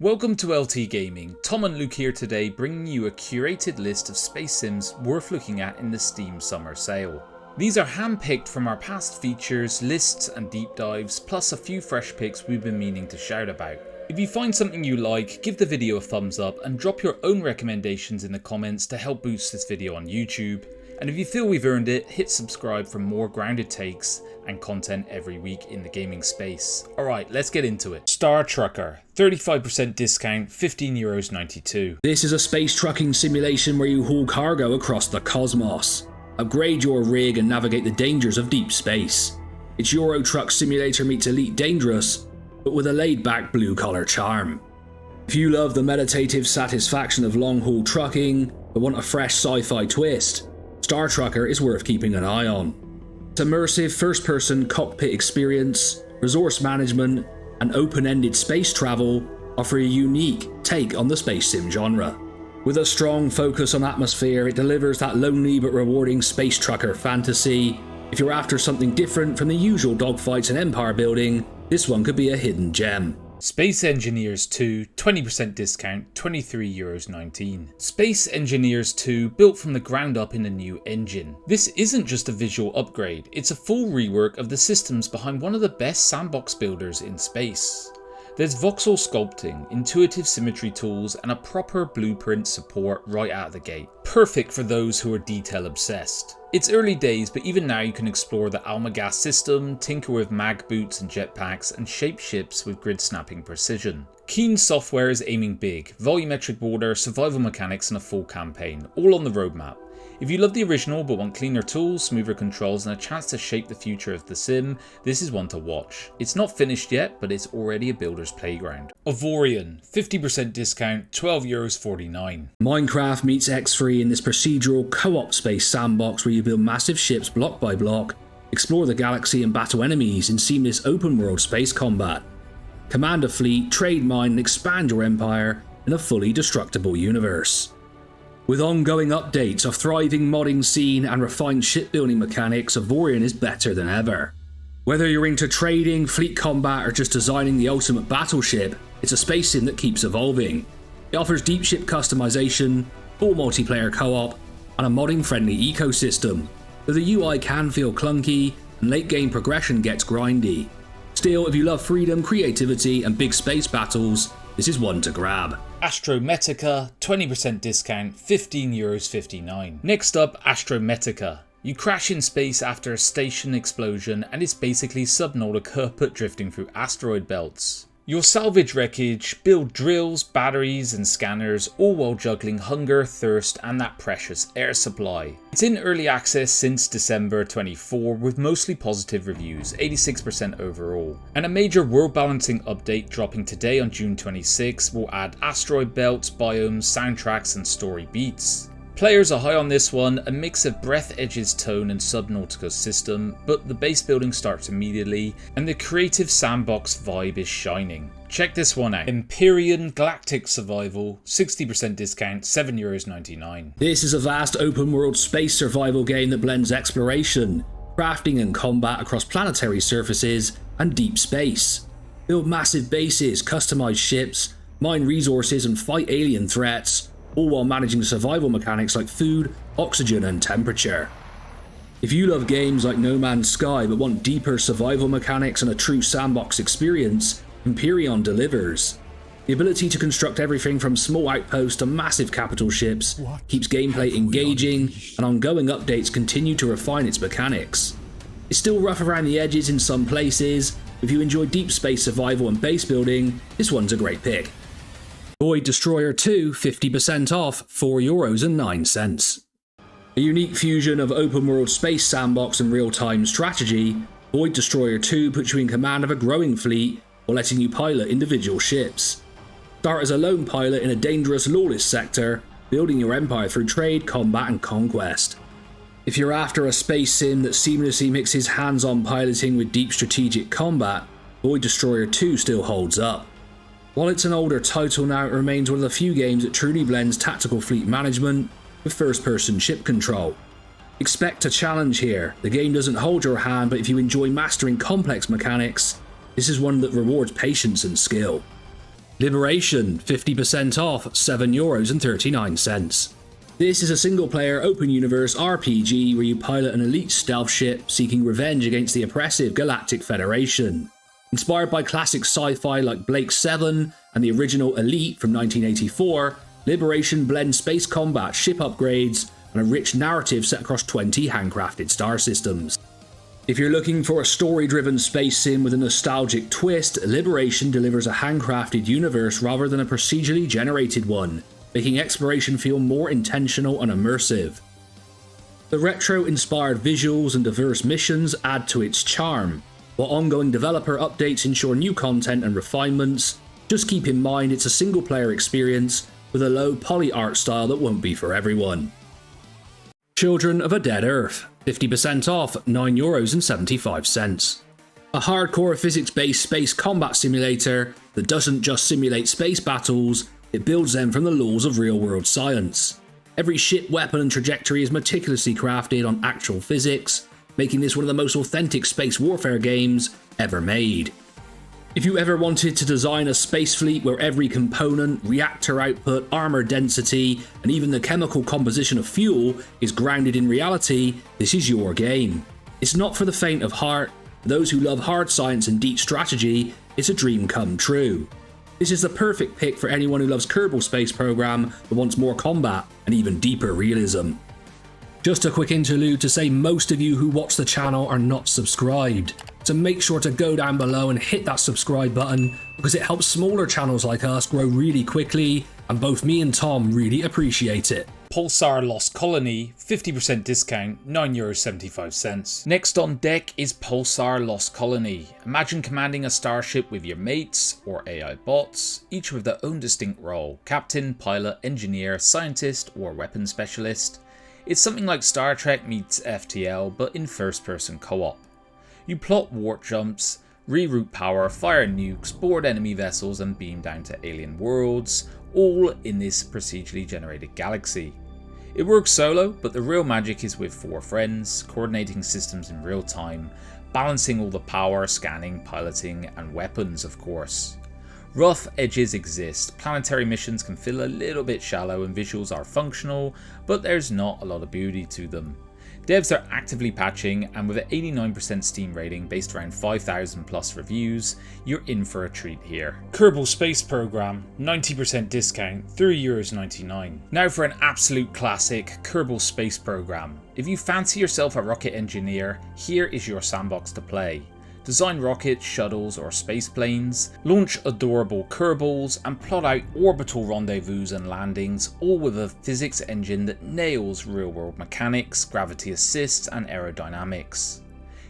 Welcome to LT Gaming. Tom and Luke here today, bringing you a curated list of space sims worth looking at in the Steam summer sale. These are hand-picked from our past features, lists and deep dives, plus a few fresh picks we've been meaning to shout about. If you find something you like, give the video a thumbs up and drop your own recommendations in the comments to help boost this video on YouTube. And if you feel we've earned it, hit subscribe for more grounded takes and content every week in the gaming space. Alright, let's get into it. Star Trucker, 35% discount, €15.92. This is a space trucking simulation where you haul cargo across the cosmos. Upgrade your rig and navigate the dangers of deep space. It's Euro Truck Simulator meets Elite Dangerous, but with a laid-back blue-collar charm. If you love the meditative satisfaction of long-haul trucking, but want a fresh sci-fi twist, Star Trucker is worth keeping an eye on. Its immersive first-person cockpit experience, resource management, and open-ended space travel offer a unique take on the space sim genre. With a strong focus on atmosphere, it delivers that lonely but rewarding space trucker fantasy. If you're after something different from the usual dogfights and empire building, this one could be a hidden gem. Space Engineers 2, 20% discount, €23.19. Space Engineers 2 built from the ground up in a new engine. This isn't just a visual upgrade, it's a full rework of the systems behind one of the best sandbox builders in space. There's voxel sculpting, intuitive symmetry tools, and a proper blueprint support right out of the gate. Perfect for those who are detail obsessed. It's early days, but even now you can explore the Alma gas system, tinker with mag boots and jetpacks, and shape ships with grid snapping precision. Keen Software is aiming big, volumetric border, survival mechanics and a full campaign, all on the roadmap. If you love the original but want cleaner tools, smoother controls and a chance to shape the future of the sim, this is one to watch. It's not finished yet, but it's already a builder's playground. Avorion, 50% discount, €12.49. Minecraft meets X3 in this procedural co-op space sandbox where you build massive ships block by block, explore the galaxy and battle enemies in seamless open world space combat. Command a fleet, trade mine and expand your empire in a fully destructible universe. With ongoing updates, a thriving modding scene and refined shipbuilding mechanics, Avorion is better than ever. Whether you're into trading, fleet combat or just designing the ultimate battleship, it's a space sim that keeps evolving. It offers deep ship customization, full multiplayer co-op, and a modding friendly ecosystem, though the UI can feel clunky and late game progression gets grindy. Still, if you love freedom, creativity and big space battles, this is one to grab. Astrometica, 20% discount, €15.59. Next up, Astrometica. You crash in space after a station explosion and it's basically Subnautica but drifting through asteroid belts. You'll salvage wreckage, build drills, batteries and scanners, all while juggling hunger, thirst and that precious air supply. It's in early access since December 24 with mostly positive reviews, 86% overall. And a major world balancing update dropping today on June 26 will add asteroid belts, biomes, soundtracks and story beats. Players are high on this one, a mix of Breath Edge's tone and Subnautica's system, but the base building starts immediately and the creative sandbox vibe is shining. Check this one out. Empyrion Galactic Survival, 60% discount, €7.99. This is a vast open world space survival game that blends exploration, crafting and combat across planetary surfaces and deep space. Build massive bases, customize ships, mine resources and fight alien threats, all while managing survival mechanics like food, oxygen and temperature. If you love games like No Man's Sky but want deeper survival mechanics and a true sandbox experience, Empyrion delivers. The ability to construct everything from small outposts to massive capital ships keeps gameplay engaging, and ongoing updates continue to refine its mechanics. It's still rough around the edges in some places. If you enjoy deep space survival and base building, this one's a great pick. Void Destroyer 2, 50% off, €4.09. A unique fusion of open world space sandbox and real-time strategy, Void Destroyer 2 puts you in command of a growing fleet while letting you pilot individual ships. Start as a lone pilot in a dangerous, lawless sector, building your empire through trade, combat and conquest. If you're after a space sim that seamlessly mixes hands-on piloting with deep strategic combat, Void Destroyer 2 still holds up. While it's an older title now, it remains one of the few games that truly blends tactical fleet management with first-person ship control. Expect a challenge here. The game doesn't hold your hand, but if you enjoy mastering complex mechanics, this is one that rewards patience and skill. Liberation, 50% off, €7.39. This is a single-player open-universe RPG where you pilot an elite stealth ship seeking revenge against the oppressive Galactic Federation. Inspired by classic sci-fi like Blake 7 and the original Elite from 1984, Liberation blends space combat, ship upgrades, and a rich narrative set across 20 handcrafted star systems. If you're looking for a story-driven space sim with a nostalgic twist, Liberation delivers a handcrafted universe rather than a procedurally generated one, making exploration feel more intentional and immersive. The retro-inspired visuals and diverse missions add to its charm, while ongoing developer updates ensure new content and refinements. Just keep in mind it's a single-player experience with a low poly art style that won't be for everyone. Children of a Dead Earth, 50% off, €9.75. A hardcore physics-based space combat simulator that doesn't just simulate space battles, it builds them from the laws of real-world science. Every ship, weapon and trajectory is meticulously crafted on actual physics, making this one of the most authentic space warfare games ever made. If you ever wanted to design a space fleet where every component, reactor output, armor density, and even the chemical composition of fuel is grounded in reality, this is your game. It's not for the faint of heart. For those who love hard science and deep strategy, it's a dream come true. This is the perfect pick for anyone who loves Kerbal Space Program but wants more combat and even deeper realism. Just a quick interlude to say most of you who watch the channel are not subscribed, so make sure to go down below and hit that subscribe button because it helps smaller channels like us grow really quickly, and both me and Tom really appreciate it. Pulsar Lost Colony, 50% discount, €9.75. Next on deck is Pulsar Lost Colony. Imagine commanding a starship with your mates, or AI bots, each with their own distinct role: captain, pilot, engineer, scientist, or weapon specialist. It's something like Star Trek meets FTL, but in first-person co-op. You plot warp jumps, reroute power, fire nukes, board enemy vessels, and beam down to alien worlds, all in this procedurally generated galaxy. It works solo, but the real magic is with 4 friends, coordinating systems in real time, balancing all the power, scanning, piloting, and weapons, of course. Rough edges exist, planetary missions can feel a little bit shallow and visuals are functional, but there's not a lot of beauty to them. Devs are actively patching, and with an 89% Steam rating based around 5,000 plus reviews, you're in for a treat here. Kerbal Space Program, 90% discount, €3.99. Now for an absolute classic, Kerbal Space Program. If you fancy yourself a rocket engineer, here is your sandbox to play. Design rockets, shuttles or space planes, launch adorable Kerbals, and plot out orbital rendezvous and landings, all with a physics engine that nails real-world mechanics, gravity assist and aerodynamics.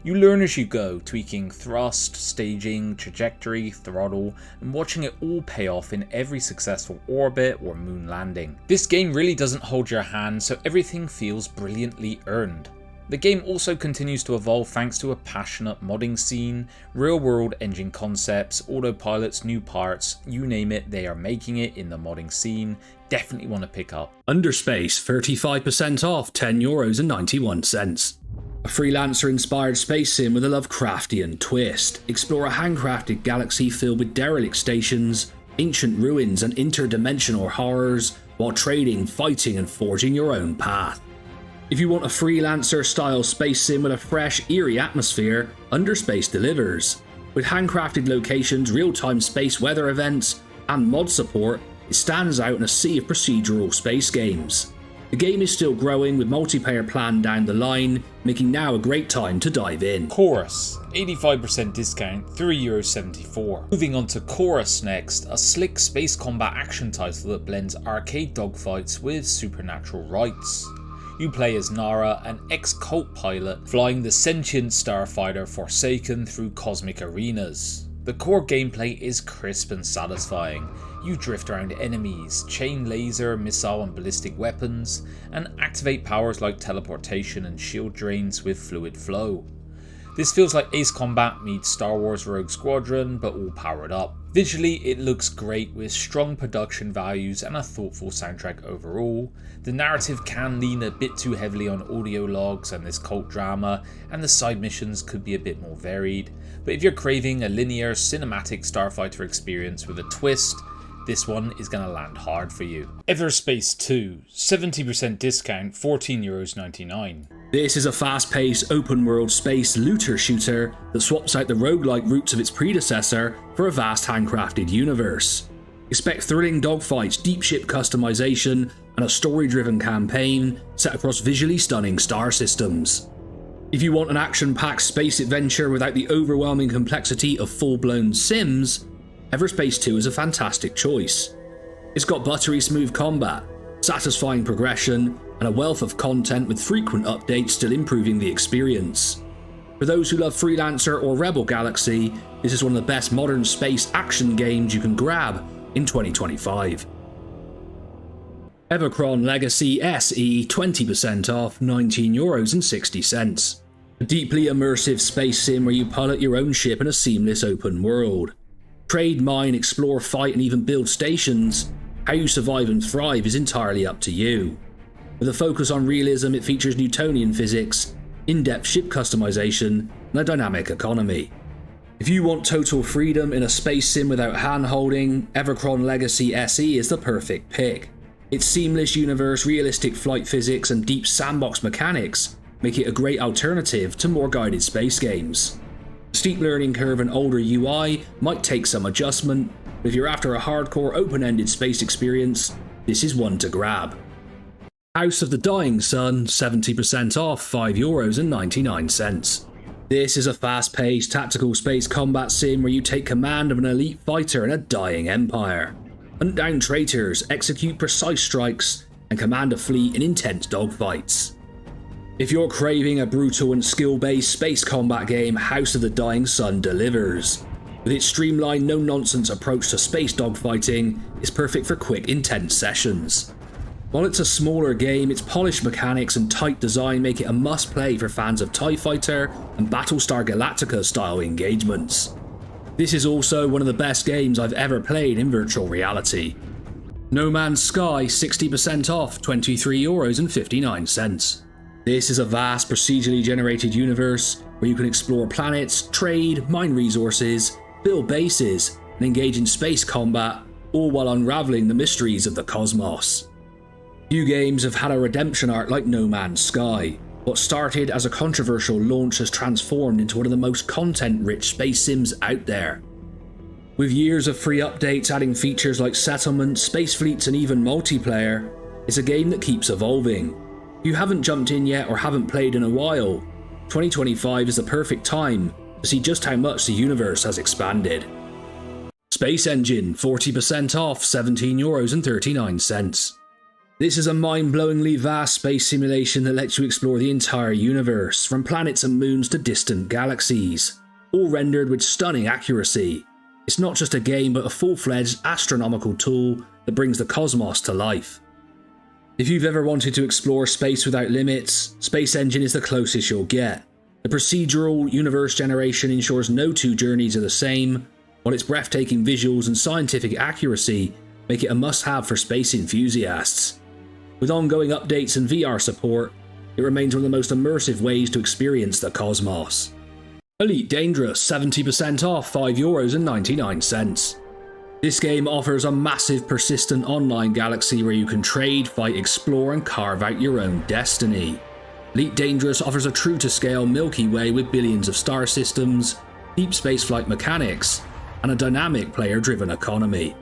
You learn as you go, tweaking thrust, staging, trajectory, throttle, and watching it all pay off in every successful orbit or moon landing. This game really doesn't hold your hand, so everything feels brilliantly earned. The game also continues to evolve thanks to a passionate modding scene, real-world engine concepts, autopilots, new parts, you name it, they are making it in the modding scene. Definitely want to pick up. Underspace, 35% off, €10.91. A freelancer-inspired space sim with a Lovecraftian twist. Explore a handcrafted galaxy filled with derelict stations, ancient ruins and interdimensional horrors, while trading, fighting and forging your own path. If you want a freelancer-style space sim with a fresh, eerie atmosphere, Underspace delivers. With handcrafted locations, real-time space weather events, and mod support, it stands out in a sea of procedural space games. The game is still growing with multiplayer planned down the line, making now a great time to dive in. Chorus, 85% discount, €3.74. Moving on to Chorus next, a slick space combat action title that blends arcade dogfights with supernatural rights. You play as Nara, an ex-cult pilot, flying the sentient starfighter Forsaken through cosmic arenas. The core gameplay is crisp and satisfying. You drift around enemies, chain laser, missile and ballistic weapons, and activate powers like teleportation and shield drains with fluid flow. This feels like Ace Combat meets Star Wars Rogue Squadron, but all powered up. Visually, it looks great with strong production values and a thoughtful soundtrack overall. The narrative can lean a bit too heavily on audio logs and this cult drama, and the side missions could be a bit more varied. But if you're craving a linear, cinematic starfighter experience with a twist, this one is going to land hard for you. Everspace 2, 70% discount, €14.99. This is a fast-paced open-world space looter shooter that swaps out the roguelike roots of its predecessor for a vast handcrafted universe. Expect thrilling dogfights, deep ship customization, and a story-driven campaign set across visually stunning star systems. If you want an action-packed space adventure without the overwhelming complexity of full-blown Sims, Everspace 2 is a fantastic choice. It's got buttery smooth combat, satisfying progression, and a wealth of content with frequent updates still improving the experience. For those who love Freelancer or Rebel Galaxy, this is one of the best modern space action games you can grab in 2025. Evochron Legacy SE 20% off, €19.60. A deeply immersive space sim where you pilot your own ship in a seamless open world. Trade, mine, explore, fight, and even build stations. How you survive and thrive is entirely up to you. With a focus on realism, it features Newtonian physics, in-depth ship customization, and a dynamic economy. If you want total freedom in a space sim without hand-holding, Evochron Legacy SE is the perfect pick. Its seamless universe, realistic flight physics, and deep sandbox mechanics make it a great alternative to more guided space games. The steep learning curve and older UI might take some adjustment, but if you're after a hardcore open-ended space experience, this is one to grab. House of the Dying Sun, 70% off, €5.99. This is a fast-paced tactical space combat sim where you take command of an elite fighter in a dying empire. Hunt down traitors, execute precise strikes, and command a fleet in intense dogfights. If you're craving a brutal and skill-based space combat game, House of the Dying Sun delivers. With its streamlined, no-nonsense approach to space dogfighting, it's perfect for quick, intense sessions. While it's a smaller game, its polished mechanics and tight design make it a must-play for fans of TIE Fighter and Battlestar Galactica style engagements. This is also one of the best games I've ever played in virtual reality. No Man's Sky, 60% off, €23.59. This is a vast procedurally generated universe where you can explore planets, trade, mine resources, build bases, and engage in space combat, all while unraveling the mysteries of the cosmos. Few games have had a redemption arc like No Man's Sky. What started as a controversial launch has transformed into one of the most content-rich space sims out there. With years of free updates adding features like settlements, space fleets, and even multiplayer, it's a game that keeps evolving. If you haven't jumped in yet or haven't played in a while, 2025 is the perfect time to see just how much the universe has expanded. Space Engine, 40% off, €17.39. This is a mind-blowingly vast space simulation that lets you explore the entire universe, from planets and moons to distant galaxies, all rendered with stunning accuracy. It's not just a game, but a full-fledged astronomical tool that brings the cosmos to life. If you've ever wanted to explore space without limits, Space Engine is the closest you'll get. The procedural universe generation ensures no two journeys are the same, while its breathtaking visuals and scientific accuracy make it a must-have for space enthusiasts. With ongoing updates and VR support, it remains one of the most immersive ways to experience the cosmos. Elite Dangerous, 70% off, €5.99. This game offers a massive, persistent online galaxy where you can trade, fight, explore, and carve out your own destiny. Elite Dangerous offers a true-to-scale Milky Way with billions of star systems, deep spaceflight mechanics, and a dynamic player-driven economy.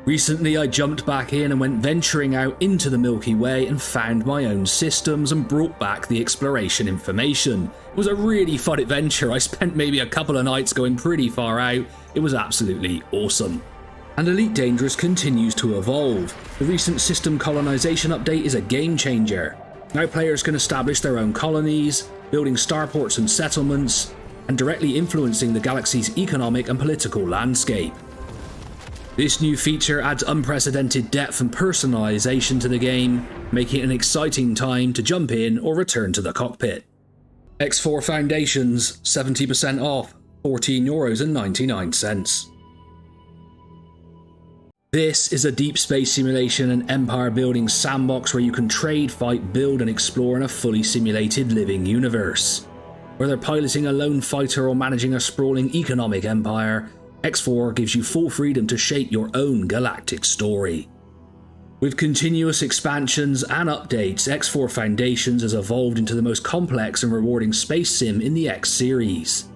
Recently, I jumped back in and went venturing out into the Milky Way and found my own systems and brought back the exploration information. It was a really fun adventure. I spent maybe a couple of nights going pretty far out. It was absolutely awesome. And Elite Dangerous continues to evolve. The recent system colonization update is a game changer. Now players can establish their own colonies, building starports and settlements, and directly influencing the galaxy's economic and political landscape. This new feature adds unprecedented depth and personalization to the game, making it an exciting time to jump in or return to the cockpit. X4 Foundations, 70% off, €14.99. This is a deep space simulation and empire building sandbox where you can trade, fight, build, and explore in a fully simulated living universe. Whether piloting a lone fighter or managing a sprawling economic empire, X4 gives you full freedom to shape your own galactic story. With continuous expansions and updates, X4 Foundations has evolved into the most complex and rewarding space sim in the X series.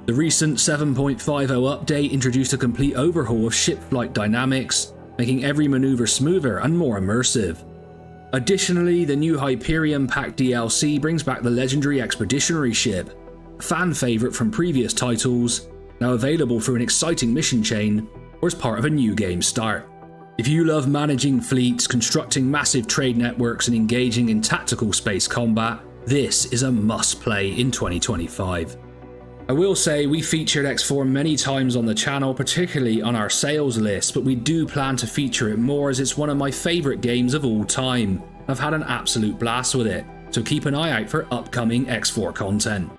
The recent 7.50 update introduced a complete overhaul of ship flight dynamics, making every maneuver smoother and more immersive. Additionally, the new Empyrion Pack DLC brings back the legendary Expeditionary ship, a fan favourite from previous titles, now available through an exciting mission chain or as part of a new game start. If you love managing fleets, constructing massive trade networks and engaging in tactical space combat, this is a must-play in 2025. I will say we featured X4 many times on the channel, particularly on our sales list, but we do plan to feature it more as it's one of my favourite games of all time. I've had an absolute blast with it, so keep an eye out for upcoming X4 content.